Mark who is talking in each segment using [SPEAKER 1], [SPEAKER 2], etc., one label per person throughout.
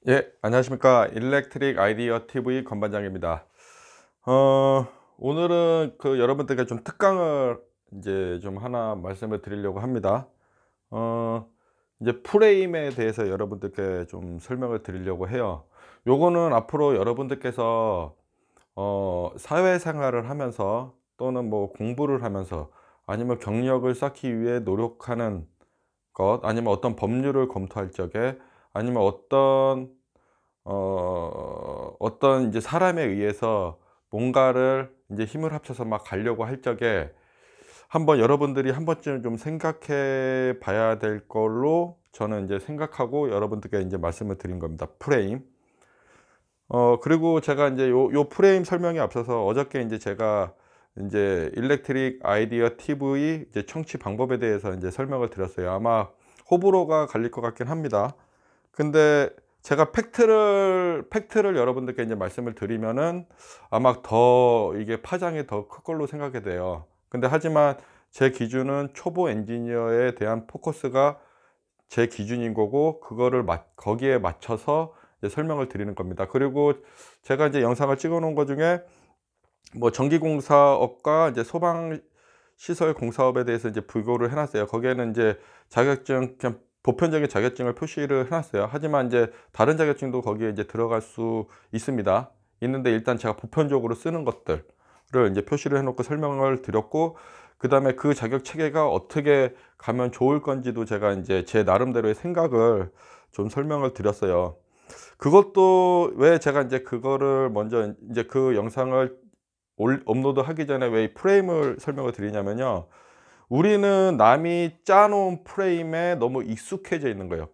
[SPEAKER 1] 예, 안녕하십니까. 일렉트릭 아이디어 TV 건반장입니다. 오늘은 여러분들께 좀 특강을 이제 좀 하나 말씀을 드리려고 합니다. 어, 이제 프레임에 대해서 여러분들께 좀 설명을 드리려고 해요. 요거는 앞으로 여러분들께서 사회생활을 하면서 또는 뭐 공부를 하면서 아니면 경력을 쌓기 위해 노력하는 것, 아니면 어떤 법률을 검토할 적에, 아니면 어떤 이제 사람에 의해서 뭔가를 이제 힘을 합쳐서 막 가려고 할 적에 한번 여러분들이 한 번쯤 좀 생각해 봐야 될 걸로 저는 이제 생각하고 여러분들께 이제 말씀을 드린 겁니다. 프레임. 그리고 제가 이제 요 프레임 설명에 앞서서 어저께 이제 제가 이제 일렉트릭 아이디어 TV 이제 청취 방법에 대해서 이제 설명을 드렸어요. 아마 호불호가 갈릴 것 같긴 합니다. 근데 제가 팩트를 여러분들께 이제 말씀을 드리면은 아마 더 이게 파장이 더 클 걸로 생각이 돼요. 근데 하지만 제 기준은 초보 엔지니어에 대한 포커스가 제 기준인 거고, 그거를 거기에 맞춰서 이제 설명을 드리는 겁니다. 그리고 제가 이제 영상을 찍어 놓은 것 중에 뭐 전기공사업과 이제 소방시설 공사업에 대해서 이제 비교를 해 놨어요. 거기에는 이제 자격증, 그냥 보편적인 자격증을 표시를 해 놨어요. 하지만 이제 다른 자격증도 거기에 이제 들어갈 수 있습니다. 있는데 일단 제가 보편적으로 쓰는 것들을 이제 표시를 해 놓고 설명을 드렸고, 그다음에 그 자격 체계가 어떻게 가면 좋을 건지도 제가 인제 제 나름대로의 생각을 좀 설명을 드렸어요. 그것도 왜 제가 인제 그거를 먼저 인제 그 영상을 업로드하기 전에 왜 이 프레임을 설명을 드리냐면요. 우리는 남이 짜 놓은 프레임에 너무 익숙해져 있는 거예요.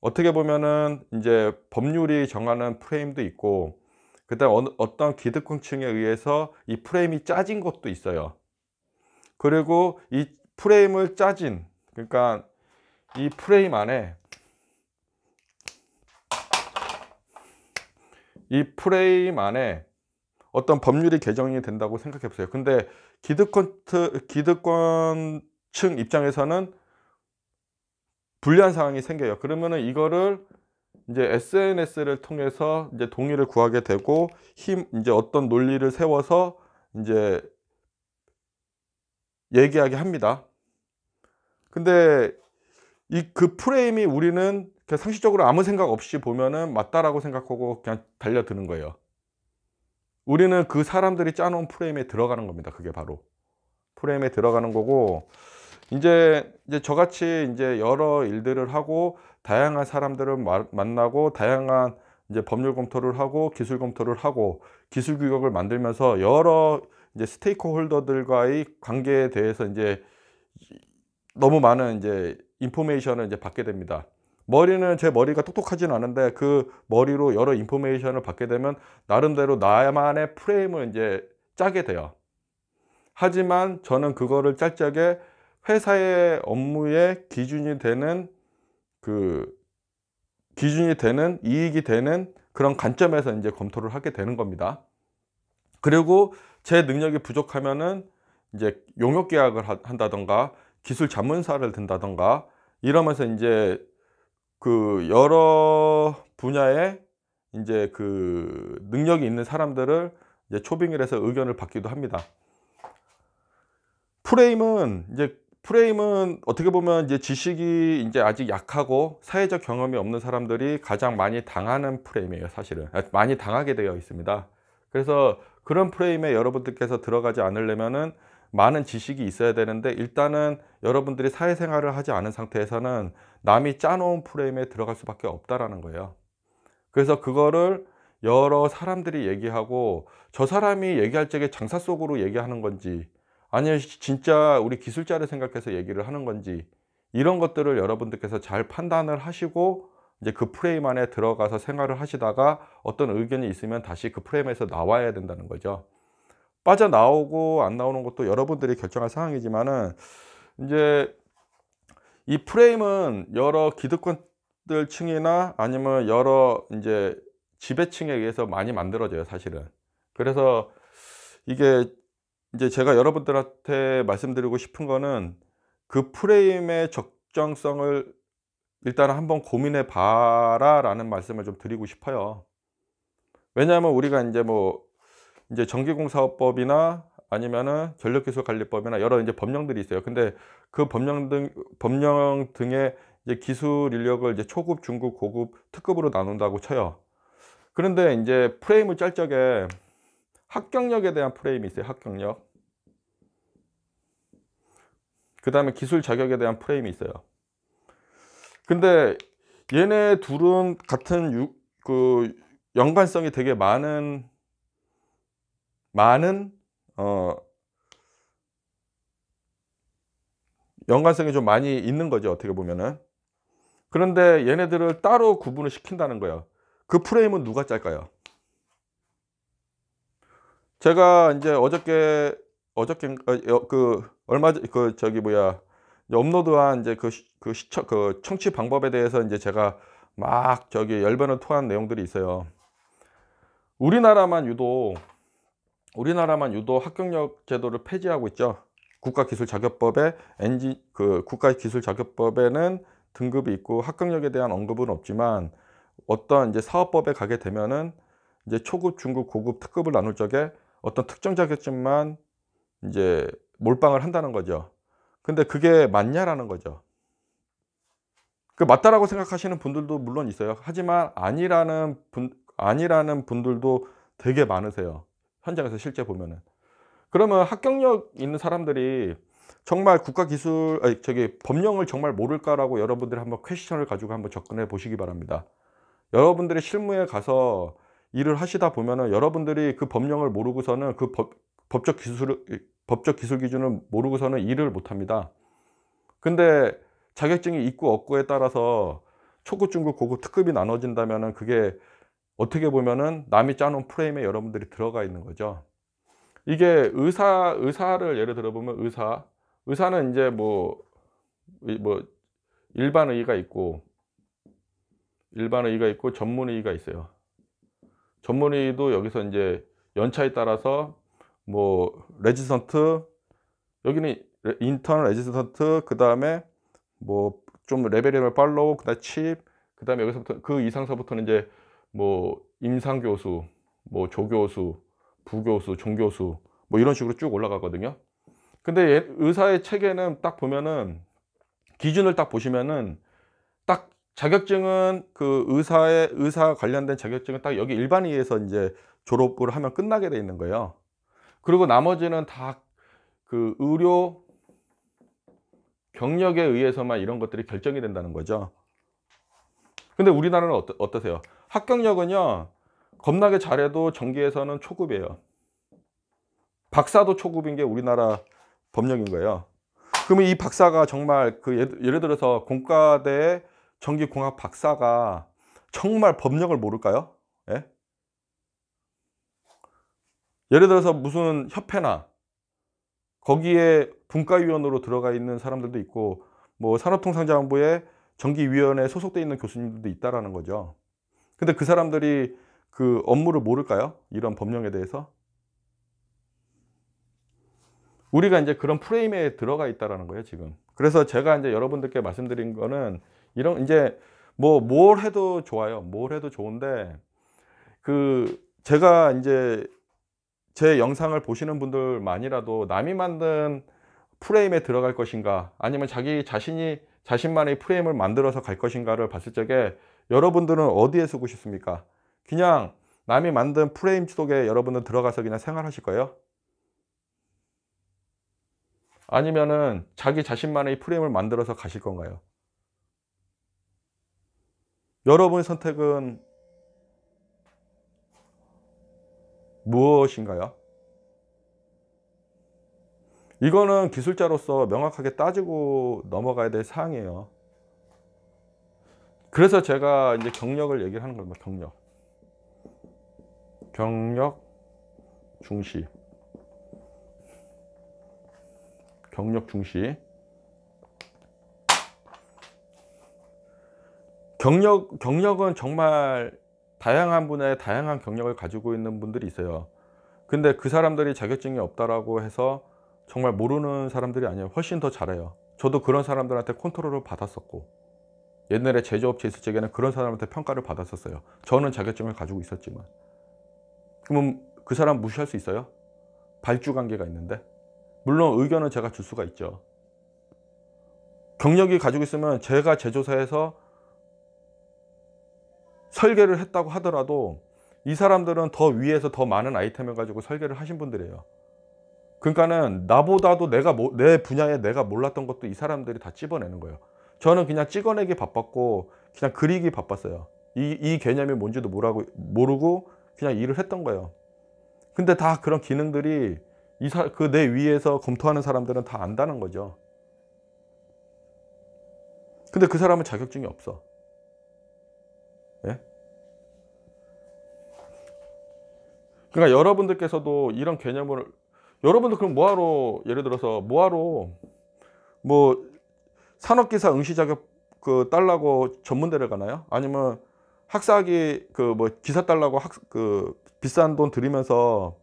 [SPEAKER 1] 어떻게 보면은 인제 법률이 정하는 프레임도 있고, 그다음에 어떤 기득권층에 의해서 이 프레임이 짜진 것도 있어요. 그리고 이 프레임을 짜진, 그러니까 이 프레임 안에 어떤 법률이 개정이 된다고 생각해 보세요. 근데 기득권층 입장에서는 불리한 상황이 생겨요. 그러면은 이거를 이제 SNS를 통해서 이제 동의를 구하게 되고, 이제 어떤 논리를 세워서 인제 얘기하게 합니다. 근데 그 프레임이 우리는 그냥 상식적으로 아무 생각 없이 보면은 맞다라고 생각하고 그냥 달려드는 거예요. 우리는 그 사람들이 짜 놓은 프레임에 들어가는 겁니다. 그게 바로. 프레임에 들어가는 거고, 이제 저같이 인제 여러 일들을 하고 다양한 사람들을 만나고 다양한 이제 법률 검토를 하고 기술 검토를 하고 기술 규격을 만들면서 여러 이제 스테이크홀더들과의 관계에 대해서 인제 너무 많은 인제 인포메이션을 이제 받게 됩니다. 제 머리가 똑똑하진 않은데 그 머리로 여러 인포메이션을 받게 되면 나름대로 나만의 프레임을 인제 짜게 돼요. 하지만 저는 그거를 짤 적에 회사의 업무의 그 기준이 되는, 이익이 되는 그런 관점에서 인제 검토를 하게 되는 겁니다. 그리고 제 능력이 부족하면은 이제 용역 계약을 한다든가 기술 자문사를 든다든가 이러면서 인제 그 여러 분야에 인제 그 능력이 있는 사람들을 이제 초빙을 해서 의견을 받기도 합니다. 프레임은 어떻게 보면 이제 지식이 인제 아직 약하고 사회적 경험이 없는 사람들이 가장 많이 당하는 프레임이에요, 사실은. 많이 당하게 되어 있습니다. 그래서 그런 프레임에 여러분들께서 들어가지 않으려면은 많은 지식이 있어야 되는데, 일단은 여러분들이 사회생활을 하지 않은 상태에서는 남이 짜 놓은 프레임에 들어갈 수밖에 없다라는 거예요. 그래서 그거를 여러 사람들이 얘기하고, 저 사람이 얘기할 적에 장사 속으로 얘기하는 건지 아니면 진짜 우리 기술자를 생각해서 얘기를 하는 건지, 이런 것들을 여러분들께서 잘 판단을 하시고 이제 그 프레임 안에 들어가서 생활을 하시다가 어떤 의견이 있으면 다시 그 프레임에서 나와야 된다는 거죠. 빠져나오고 안 나오는 것도 여러분들이 결정할 사항이지만은, 인제 이 프레임은 여러 기득권들 층이나 아니면 여러 인제 지배층에 의해서 많이 만들어져요, 사실은. 그래서 이게 인제 제가 여러분들한테 말씀드리고 싶은 거는 그 프레임의 적정성을 일단 한번 고민해 봐라 라는 말씀을 좀 드리고 싶어요. 왜냐하면 우리가 인제 뭐 인제 전기공사업법이나 아니면은 전력기술관리법이나 여러 인제 법령들이 있어요. 근데 그 법령 등의 이제 기술 인력을 이제 초급, 중급, 고급, 특급으로 나눈다고 쳐요. 그런데 인제 프레임을 짤 적에 합격력에 대한 프레임이 있어요, 합격력. 그다음에 기술 자격에 대한 프레임이 있어요. 근데 얘네 둘은 같은 연관성이 되게 많은 어 연관성이 좀 많이 있는 거죠, 어떻게 보면은. 그런데 얘네들을 따로 구분을 시킨다는 거예요. 그 프레임은 누가 짤까요? 제가 인제 어저껜가 얼마 전 저기 뭐야 업로드한 인제 그 청취 방법에 대해서 인제 제가 막 저기 열변을 토한 내용들이 있어요. 우리나라만 유독 합격력 제도를 폐지하고 있죠. 국가기술자격법에 국가기술자격법에는 등급이 있고 합격력에 대한 언급은 없지만 어떤 이제 사업법에 가게 되면은 이제 초급, 중급, 고급, 특급을 나눌 적에 어떤 특정 자격증만 이제 몰빵을 한다는 거죠. 근데 그게 맞냐라는 거죠. 그 맞다라고 생각하시는 분들도 물론 있어요. 하지만 아니라는 분들도 되게 많으세요, 현장에서 실제 보면은. 그러면 합격력 있는 사람들이 정말 법령을 정말 모를까라고 여러분들이 한번 퀘스천을 가지고 한번 접근해 보시기 바랍니다. 여러분들이 실무에 가서 일을 하시다 보면은 여러분들이 그 법령을 모르고서는 법적 기술 기준을 모르고서는 일을 못 합니다. 근데 자격증이 있고 없고에 따라서 초급, 중급, 고급, 특급이 나눠진다면은 그게 어떻게 보면은 남이 짜 놓은 프레임에 여러분들이 들어가 있는 거죠. 이게 의사를 예를 들어 보면 의사는 인제 뭐 일반 의의가 있고 전문 의의가 있어요. 전문 의의도 여기서 인제 연차에 따라서 뭐 레지던트, 여기는 인턴, 레지던트, 그다음에 뭐 좀 레벨이 팔로우, 그다음에 칩, 그다음에 여기서부터 그 이상서부터는 인제 뭐 임상교수, 뭐 조교수, 부교수, 종교수 뭐 이런 식으로 쭉 올라가거든요. 근데 의사의 체계는 딱 보면은 기준을 딱 보시면은 딱 자격증은 의사 관련된 자격증은 딱 여기 일반의에서 인제 졸업을 하면 끝나게 돼 있는 거예요. 그리고 나머지는 다 그 의료 경력에 의해서만 이런 것들이 결정이 된다는 거죠. 근데 우리나라는 어떠세요? 합격력은요, 겁나게 잘해도 전기에서는 초급이에요. 박사도 초급인 게 우리나라 법령인 거예요. 그러면 이 박사가 정말 예를 들어서 공과대의 전기공학 박사가 정말 법령을 모를까요? 예? 예를 들어서 무슨 협회나 거기에 분과위원으로 들어가 있는 사람들도 있고 뭐 산업통상자원부에 전기위원회에 소속돼 있는 교수님들도 있다라는 거죠. 근데 그 사람들이 그 업무를 모를까요? 이런 법령에 대해서? 우리가 인제 그런 프레임에 들어가 있다라는 거예요, 지금. 그래서 제가 인제 여러분들께 말씀드린 거는 이런 인제 뭘 해도 좋아요. 뭘 해도 좋은데 제가 인제 제 영상을 보시는 분들만이라도 남이 만든 프레임에 들어갈 것인가, 아니면 자신만의 프레임을 만들어서 갈 것인가를 봤을 적에 여러분들은 어디에 서고 싶습니까? 그냥 남이 만든 프레임 속에 여러분은 들어가서 그냥 생활하실 거예요? 아니면은 자신만의 프레임을 만들어서 가실 건가요? 여러분의 선택은 무엇인가요? 이거는 기술자로서 명확하게 따지고 넘어가야 될 사항이에요. 그래서 제가 이제 경력을 얘기를 하는 겁니다. 경력 중시. 경력은 정말 다양한 분야의 다양한 경력을 가지고 있는 분들이 있어요. 근데 그 사람들이 자격증이 없다라고 해서 정말 모르는 사람들이 아니에요. 훨씬 더 잘해요. 저도 그런 사람들한테 컨트롤을 받았었고. 옛날에 제조업체 있을 적에는 그런 사람한테 평가를 받았었어요. 저는 자격증을 가지고 있었지만. 그러면 그 사람 무시할 수 있어요? 발주 관계가 있는데. 물론 의견은 제가 줄 수가 있죠. 경력이 가지고 있으면 제가 제조사에서 설계를 했다고 하더라도 이 사람들은 더 위에서 더 많은 아이템을 가지고 설계를 하신 분들이에요. 그러니까는 나보다도 내 분야에 내가 몰랐던 것도 이 사람들이 다 찝어내는 거예요. 저는 그냥 찍어내기 바빴고 그냥 그리기 바빴어요. 이 개념이 뭔지도 모르고 그냥 일을 했던 거예요. 근데 다 그런 기능들이 그 내 위에서 검토하는 사람들은 다 안다는 거죠. 근데 그 사람은 자격증이 없어. 예? 그러니까 여러분들께서도 이런 개념을 여러분들 그럼 뭐하러 예를 들어서 뭐하러 뭐 산업기사 응시 자격 그 딸라고 전문대를 가나요? 아니면 학사학위 그 뭐 기사 딸라고 그 비싼 돈 들이면서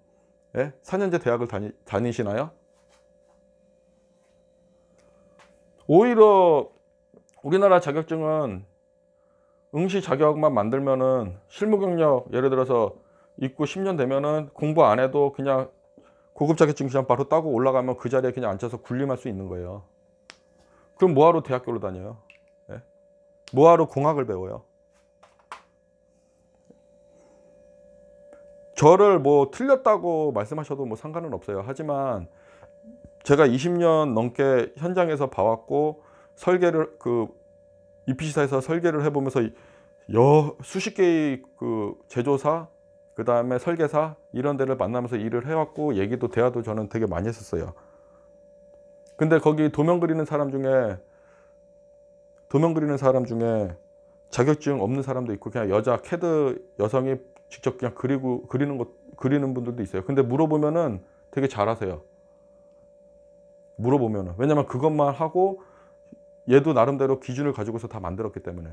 [SPEAKER 1] 예? 4년제 대학을 다니시나요? 오히려 우리나라 자격증은 응시 자격만 만들면은 실무 경력 예를 들어서 있고 10년 되면은 공부 안 해도 그냥 고급 자격증 그냥 바로 따고 올라가면 그 자리에 그냥 앉아서 군림할 수 있는 거예요. 그럼 뭐하러 대학교를 다녀요? 예? 뭐하러 공학을 배워요? 저를 뭐 틀렸다고 말씀하셔도 뭐 상관은 없어요. 하지만 제가 20년 넘게 현장에서 봐왔고 설계를 그 EPC사에서 설계를 해보면서 수십 개의 그 제조사 그 다음에 설계사 이런 데를 만나면서 일을 해왔고 얘기도 대화도 저는 되게 많이 했었어요. 근데 거기 도면 그리는 사람 중에 자격증 없는 사람도 있고 그냥 여자 캐드 여성이 직접 그냥 그리는 분들도 있어요. 근데 물어보면은 되게 잘하세요. 물어보면은 왜냐면 그것만 하고 얘도 나름대로 기준을 가지고서 다 만들었기 때문에.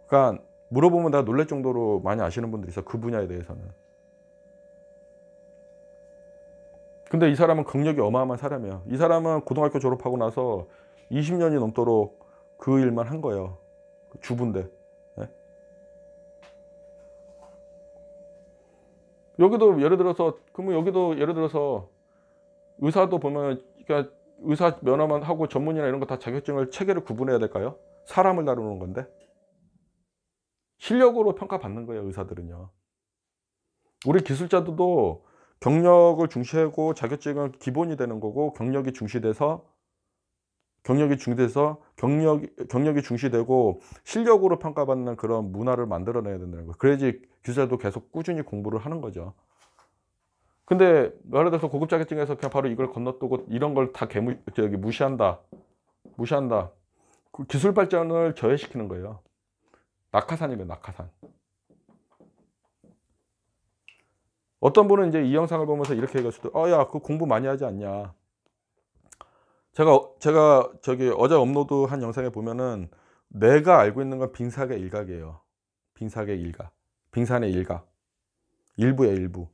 [SPEAKER 1] 그러니까 물어보면 내가 놀랄 정도로 많이 아시는 분들이 있어. 그 분야에 대해서는. 근데 이 사람은 경력이 어마어마한 사람이에요. 이 사람은 고등학교 졸업하고 나서 20년이 넘도록 그 일만 한 거예요. 주부인데. 예? 여기도 예를 들어서 그러면 여기도 예를 들어서 의사도 보면 그러니까 의사 면허만 하고 전문의나 이런 거 다 자격증을 체계를 구분해야 될까요? 사람을 다루는 건데. 실력으로 평가받는 거예요, 의사들은요. 우리 기술자들도 경력을 중시하고 자격증은 기본이 되는 거고 경력이 중시되고 실력으로 평가받는 그런 문화를 만들어내야 된다는 거예요. 그래야지 기술자도 계속 꾸준히 공부를 하는 거죠. 근데 예를 들어서 고급 자격증에서 그냥 바로 이걸 건너뛰고 이런 걸 다 무시한다. 그 기술 발전을 저해시키는 거예요. 낙하산이에요, 낙하산. 어떤 분은 이제 이 영상을 보면서 이렇게 얘기할 수도, 야, 그 공부 많이 하지 않냐. 제가 저기 어제 업로드한 영상에 보면은 내가 알고 있는 건 빙산의 일각이에요. 빙산의 일각. 빙산의 일각. 일부예요, 일부.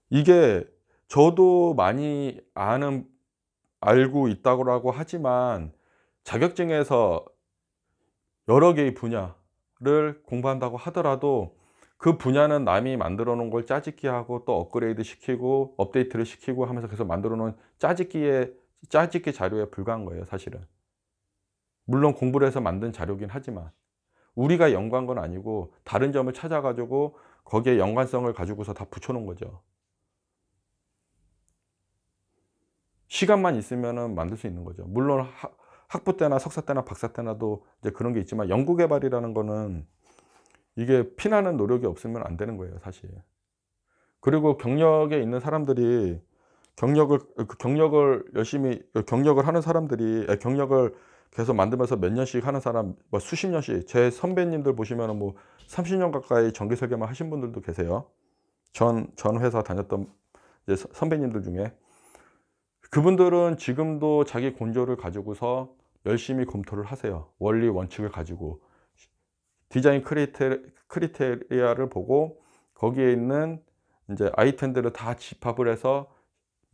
[SPEAKER 1] 이게 저도 많이 알고 있다고 하지만 자격증에서 여러 개의 분야를 공부한다고 하더라도 그 분야는 남이 만들어 놓은 걸 짜집기 하고 또 업그레이드 시키고 업데이트를 시키고 하면서 계속 만들어 놓은 짜집기 자료에 불과한 거예요, 사실은. 물론 공부를 해서 만든 자료긴 하지만 우리가 연구한 건 아니고 다른 점을 찾아 가지고 거기에 연관성을 가지고서 다 붙여 놓은 거죠. 시간만 있으면은 만들 수 있는 거죠. 물론 학부 때나 석사 때나 박사 때나도 이제 그런 게 있지만 연구 개발이라는 거는 이게 피나는 노력이 없으면 안 되는 거예요, 사실. 그리고 경력에 있는 사람들이 경력을 열심히 경력을 하는 사람들이 경력을 계속 만들면서 몇 년씩 하는 사람 뭐 수십 년씩 제 선배님들 보시면은 뭐 30년 가까이 전기 설계만 하신 분들도 계세요. 전 회사 다녔던 이제 선배님들 중에 그분들은 지금도 자기 곤조를 가지고서 열심히 검토를 하세요. 원리 원칙을 가지고 디자인 크리테리아를 보고 거기에 있는 이제 아이템들을 다 집합을 해서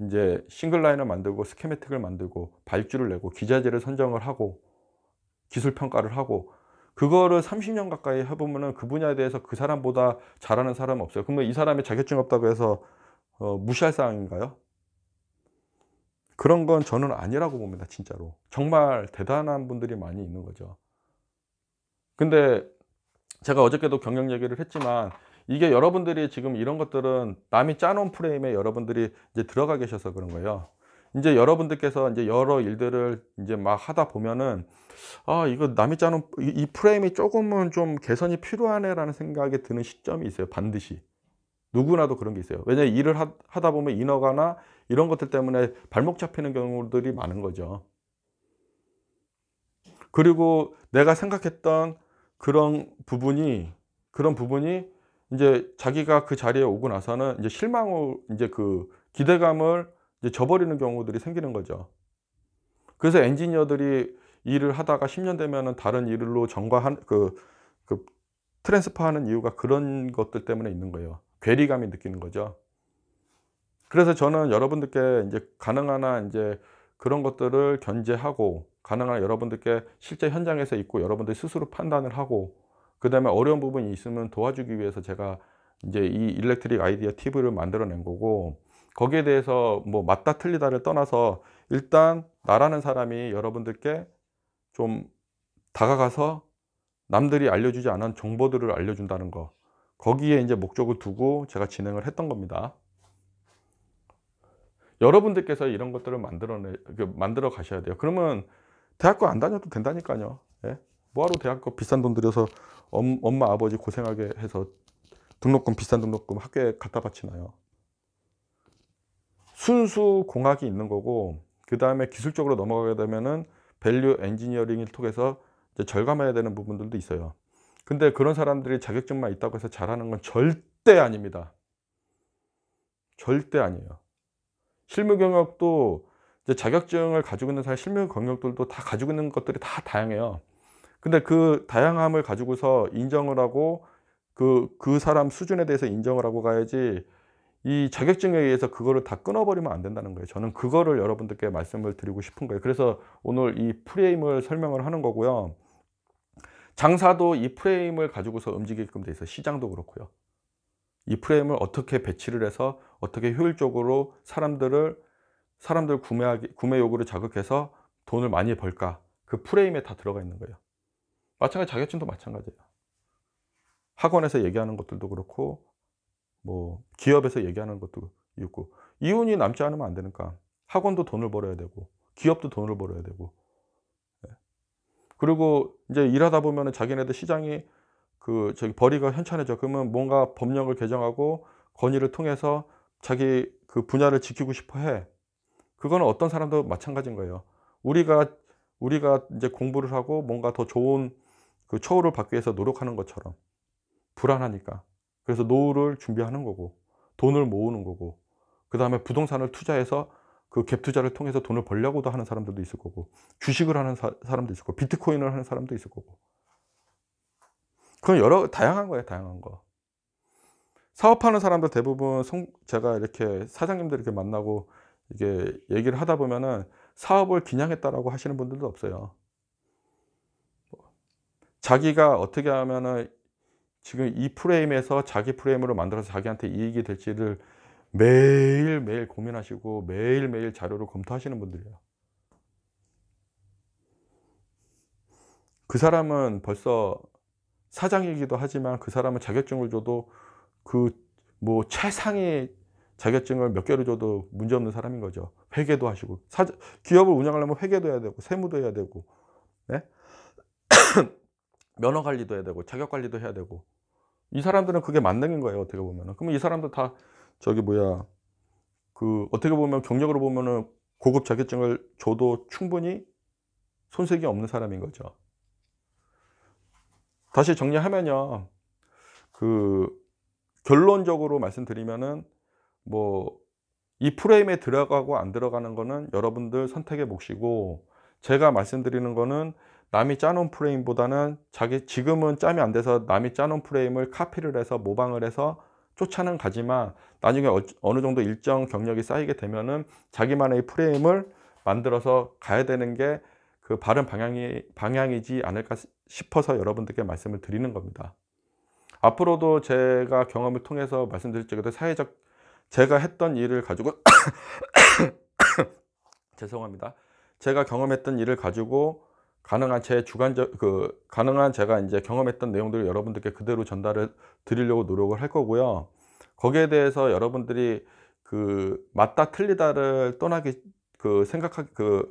[SPEAKER 1] 이제 싱글 라인을 만들고 스케매틱을 만들고 발주를 내고 기자재를 선정을 하고 기술 평가를 하고, 그거를 30년 가까이 해 보면은 그 분야에 대해서 그 사람보다 잘하는 사람은 없어요. 그러면 이 사람이 자격증 없다고 해서 무시할 사항인가요? 그런 건 저는 아니라고 봅니다, 진짜로. 정말 대단한 분들이 많이 있는 거죠. 근데 제가 어저께도 경영 얘기를 했지만, 이게 여러분들이 지금 이런 것들은 남이 짜 놓은 프레임에 여러분들이 이제 들어가 계셔서 그런 거예요. 인제 여러분들께서 인제 여러 일들을 인제 막 하다 보면은 '아 이거 남이 짜 놓은 이 프레임이 쪼금은 좀 개선이 필요하네.'라는 생각이 드는 시점이 있어요, 반드시. 누구나도 그런 게 있어요. 왜냐하면 일을 하다 보면 인허가나 이런 것들 때문에 발목 잡히는 경우들이 많은 거죠. 그리고 내가 생각했던 그런 부분이 인제 자기가 그 자리에 오고 나서는 인제 실망을, 인제 그 기대감을 이제 저버리는 경우들이 생기는 거죠. 그래서 엔지니어들이 일을 하다가 10년 되면은 다른 일로 전과한 그 트랜스퍼하는 이유가 그런 것들 때문에 있는 거예요. 괴리감이 느끼는 거죠. 그래서 저는 여러분들께 인제 가능한 한 인제 그런 것들을 견제하고, 가능한 한 여러분들께 실제 현장에서 있고 여러분들이 스스로 판단을 하고, 그다음에 어려운 부분이 있으면 도와주기 위해서 제가 인제 이 일렉트릭 아이디어 팁을 만들어 낸 거고, 거기에 대해서 뭐 맞다 틀리다를 떠나서 일단 나라는 사람이 여러분들께 좀 다가가서 남들이 알려주지 않은 정보들을 알려준다는 거, 거기에 인제 목적을 두고 제가 진행을 했던 겁니다. 여러분들께서 이런 것들을 만들어 가셔야 돼요. 그러면 대학교 안 다녀도 된다니까요. 예. 뭐하러 대학교 비싼 돈 들여서 엄마 아버지 고생하게 해서 등록금, 비싼 등록금 학교에 갖다 바치나요. 순수 공학이 있는 거고, 그다음에 기술적으로 넘어가게 되면은 밸류 엔지니어링을 통해서 이제 절감해야 되는 부분들도 있어요. 근데 그런 사람들이 자격증만 있다고 해서 잘하는 건 절대 아닙니다. 절대 아니에요. 실무 경력도 이제 자격증을 가지고 있는 사람, 실무 경력들도 다 가지고 있는 것들이 다 다양해요. 근데 그 다양함을 가지고서 인정을 하고 그 사람 수준에 대해서 인정을 하고 가야지, 이 자격증에 의해서 그거를 다 끊어 버리면 안 된다는 거예요. 저는 그거를 여러분들께 말씀을 드리고 싶은 거예요. 그래서 오늘 이 프레임을 설명을 하는 거고요. 장사도 이 프레임을 가지고서 움직이게끔 돼 있어요. 시장도 그렇고요. 이 프레임을 어떻게 배치를 해서 어떻게 효율적으로 사람들 구매 요구를 자극해서 돈을 많이 벌까? 그 프레임에 다 들어가 있는 거예요. 마찬가지 자격증도 마찬가지예요. 학원에서 얘기하는 것들도 그렇고 뭐 기업에서 얘기하는 것도 있고, 이윤이 남지 않으면 안 되니까 학원도 돈을 벌어야 되고 기업도 돈을 벌어야 되고. 예. 그리고 인제 일하다 보면은 자기네들 시장이 벌이가 현찮아져. 그러면 뭔가 법령을 개정하고 건의를 통해서 자기 그 분야를 지키고 싶어 해. 그거는 어떤 사람도 마찬가지인 거예요. 우리가 인제 공부를 하고 뭔가 더 좋은 그 처우를 받기 위해서 노력하는 것처럼 불안하니까. 그래서 노후를 준비하는 거고 돈을 모으는 거고, 그다음에 부동산을 투자해서 그 갭 투자를 통해서 돈을 벌려고도 하는 사람들도 있을 거고, 주식을 하는 사람도 있을 거고, 비트코인을 하는 사람도 있을 거고. 그건 다양한 거예요, 다양한 거. 사업하는 사람들 대부분 제가 이렇게 사장님들 이렇게 만나고 이게 얘기를 하다 보면은 사업을 기냥했다라고 하시는 분들도 없어요. 자기가 어떻게 하면은 지금 이 프레임에서 자기 프레임으로 만들어서 자기한테 이익이 될지를 매일매일 고민하시고 매일매일 자료를 검토하시는 분들이에요. 그 사람은 벌써 사장이기도 하지만 그 사람은 자격증을 줘도 그 뭐 최상의 자격증을 몇 개를 줘도 문제없는 사람인 거죠. 회계도 하시고 기업을 운영하려면 회계도 해야 되고 세무도 해야 되고, 네? 면허 관리도 해야 되고 자격 관리도 해야 되고, 이 사람들은 그게 만능인 거예요, 어떻게 보면은. 그러면 이 사람들 다 저기 뭐야 어떻게 보면 경력으로 보면은 고급 자격증을 줘도 충분히 손색이 없는 사람인 거죠. 다시 정리하면요. 결론적으로 말씀드리면은 뭐 이 프레임에 들어가고 안 들어가는 거는 여러분들 선택의 몫이고, 제가 말씀드리는 거는 남이 짜 놓은 프레임보다는 지금은 짬이 안 돼서 남이 짜 놓은 프레임을 카피를 해서 모방을 해서 쫓아는 가지만 나중에 어느 정도 일정 경력이 쌓이게 되면은 자기만의 프레임을 만들어서 가야 되는 게 그 바른 방향이지 않을까 싶어서 여러분들께 말씀을 드리는 겁니다. 앞으로도 제가 경험을 통해서 말씀드릴 적에도 제가 했던 일을 가지고 죄송합니다. 제가 경험했던 일을 가지고 가능한 제가 이제 경험했던 내용들을 여러분들께 그대로 전달을 드리려고 노력을 할 거고요. 거기에 대해서 여러분들이 맞다 틀리다를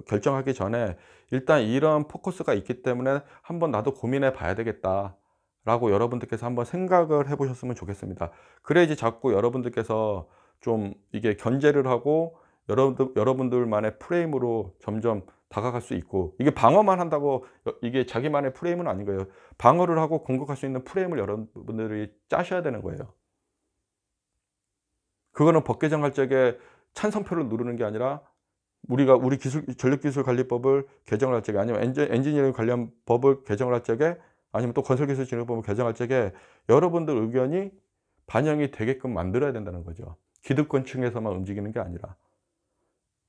[SPEAKER 1] 결정하기 전에 일단 이런 포커스가 있기 때문에 한번 나도 고민해 봐야 되겠다라고 여러분들께서 한번 생각을 해 보셨으면 좋겠습니다. 그래야지 자꾸 여러분들께서 좀 이게 견제를 하고 여러분들만의 프레임으로 점점 다가갈 수 있고, 이게 방어만 한다고 이게 자기만의 프레임은 아닌 거예요. 방어를 하고 공격할 수 있는 프레임을 여러분들이 짜셔야 되는 거예요. 그거는 법 개정할 적에 찬성표를 누르는 게 아니라 우리가 우리 전력기술관리법을 개정을 할 적에, 아니면 엔지니어링 관련 법을 개정을 할 적에, 아니면 또 건설기술진흥법을 개정할 적에 여러분들 의견이 반영이 되게끔 만들어야 된다는 거죠. 기득권층에서만 움직이는 게 아니라.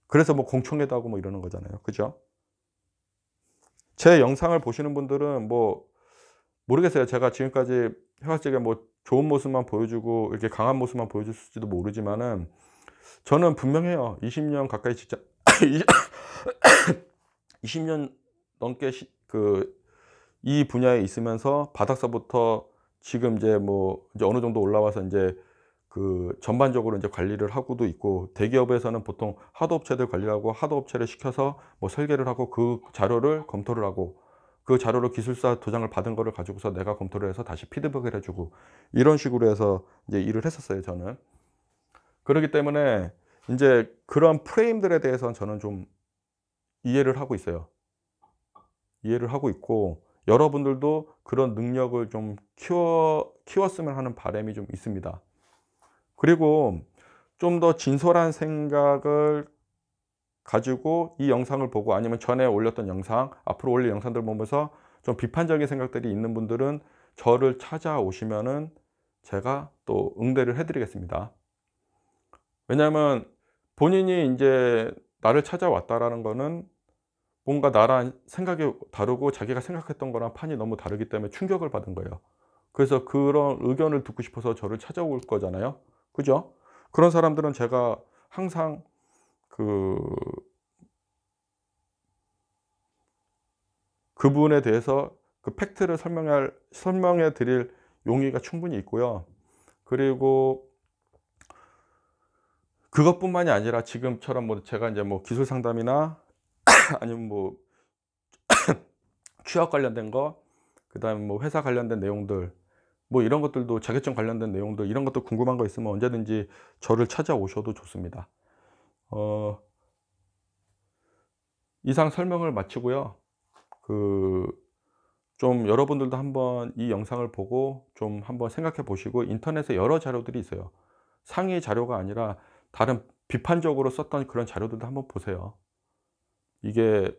[SPEAKER 1] 그래서 뭐 공청회도 하고 뭐 이러는 거잖아요. 그죠? 제 영상을 보시는 분들은 뭐 모르겠어요. 제가 지금까지 해왔을 적에 뭐 좋은 모습만 보여주고 이렇게 강한 모습만 보여줬을지도 모르지만은 저는 분명해요. 20년 가까이 진짜 20년 넘게 이 분야에 있으면서 바닥서부터 지금 이제 어느 정도 올라와서 이제 전반적으로 이제 관리를 하고도 있고, 대기업에서는 보통 하도업체들 관리를 하고 하도업체를 시켜서 뭐 설계를 하고 그 자료를 검토를 하고 그 자료로 기술사 도장을 받은 거를 가지고서 내가 검토를 해서 다시 피드백을 해주고, 이런 식으로 해서 이제 일을 했었어요, 저는. 그렇기 때문에 이제 그런 프레임들에 대해서는 저는 좀 이해를 하고 있어요. 이해를 하고 있고, 여러분들도 그런 능력을 좀 키웠으면 하는 바람이 좀 있습니다. 그리고 좀 더 진솔한 생각을 가지고 이 영상을 보고, 아니면 전에 올렸던 영상, 앞으로 올릴 영상들 보면서 좀 비판적인 생각들이 있는 분들은 저를 찾아오시면은 제가 또 응대를 해 드리겠습니다. 왜냐하면 본인이 이제 나를 찾아왔다라는 거는 뭔가 나랑 생각이 다르고 자기가 생각했던 거랑 판이 너무 다르기 때문에 충격을 받은 거예요. 그래서 그런 의견을 듣고 싶어서 저를 찾아올 거잖아요. 그죠? 그런 사람들은 제가 항상 그분에 대해서 팩트를 설명해 드릴 용의가 충분히 있고요. 그리고 그것뿐만이 아니라 지금처럼 뭐 제가 이제 뭐 기술 상담이나 아니면 뭐 취업 관련된 거, 그다음에 뭐 회사 관련된 내용들, 뭐 이런 것들도, 자격증 관련된 내용들, 이런 것도 궁금한 거 있으면 언제든지 저를 찾아오셔도 좋습니다. 이상 설명을 마치고요. 좀 여러분들도 한번 이 영상을 보고 좀 한번 생각해 보시고, 인터넷에 여러 자료들이 있어요. 상위 자료가 아니라 다른 비판적으로 썼던 그런 자료들도 한번 보세요. 이게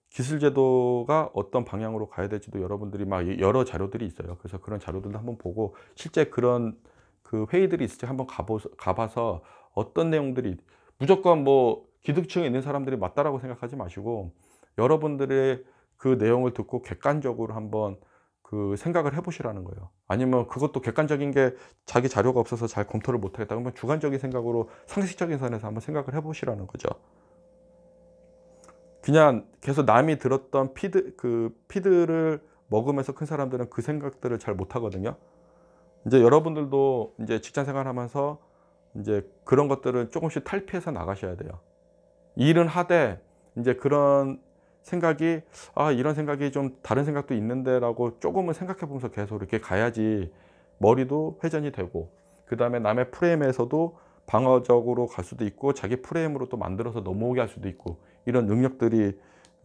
[SPEAKER 1] 기술제도가 어떤 방향으로 가야 될지도 여러분들이 막 여러 자료들이 있어요. 그래서 그런 자료들도 한번 보고, 실제 그런 회의들이 있을 때 한번 가봐서 어떤 내용들이, 무조건 뭐 기득층에 있는 사람들이 맞다라고 생각하지 마시고, 여러분들의 그 내용을 듣고 객관적으로 한번 생각을 해 보시라는 거예요. 아니면 그것도 객관적인 게 자기 자료가 없어서 잘 검토를 못 하겠다 그러면 주관적인 생각으로, 상식적인 선에서 한번 생각을 해 보시라는 거죠. 그냥 계속 남이 들었던 피드를 먹으면서 큰 사람들은 그 생각들을 잘 못 하거든요. 이제 여러분들도 이제 직장 생활하면서 이제 그런 것들을 조금씩 탈피해서 나가셔야 돼요. 일은 하되 이제 그런 생각이, 이런 생각이 좀 다른 생각도 있는데라고 조금은 생각해 보면서 계속 이렇게 가야지 머리도 회전이 되고, 그다음에 남의 프레임에서도 방어적으로 갈 수도 있고 자기 프레임으로 또 만들어서 넘어오게 할 수도 있고, 이런 능력들이